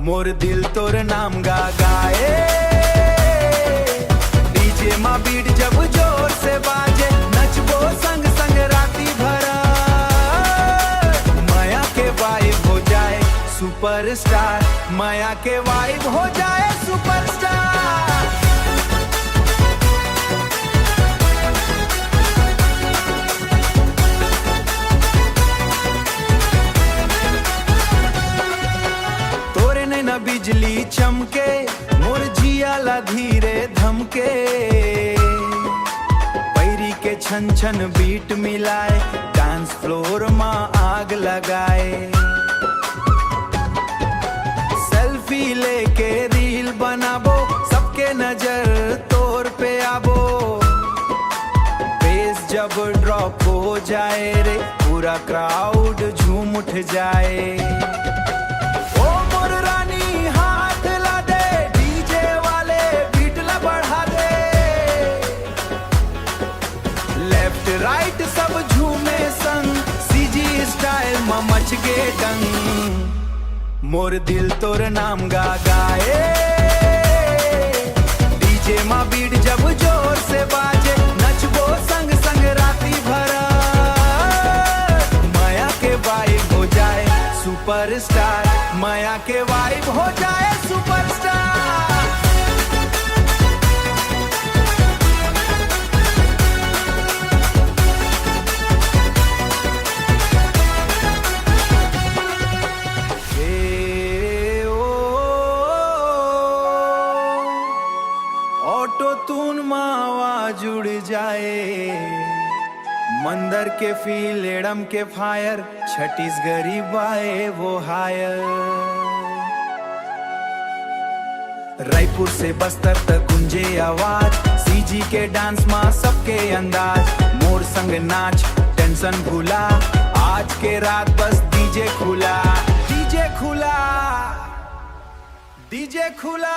मोर दिल तोर नाम गा गाए। डीजे मा बीट जब जोर से बाजे, नचबो संग संग राती भर। माया के वाइब हो जाए सुपरस्टार, माया के वाइब हो जाए सुपरस्टार। न बिजली चमके, मोर जियाला धीरे धमके। पैरी के छन छन बीट मिलाए, डांस फ्लोर मा आग लगाए। सेल्फी लेके रील बनाबो, सबके नजर तोर पे आबो। बेस जब ड्रॉप हो जाए रे, पूरा क्राउड झूम उठ जाए। राइट सब झूमे संग, सीजी स्टाइल में मच गे डंग। मोर दिल तोर नाम गा गाए। डीजे मा बीट जब जोर से बाजे, नचबो संग संग राती भर। माया के वाइब हो जाए सुपरस्टार, माया के वाइब हो जाए सुपरस्टार। ऑटो टून में आवाज जुड़ जाए, मंदर के फील एडम के फायर, छत्तीसगढ़ी बाए वो हायर। रायपुर से बस्तर तक गुंजे आवाज, सीजी के डांस में सबके अंदाज। मोर संग नाच टेंशन भूला, आज के रात बस डीजे खुला। डीजे खुला, डीजे खुला।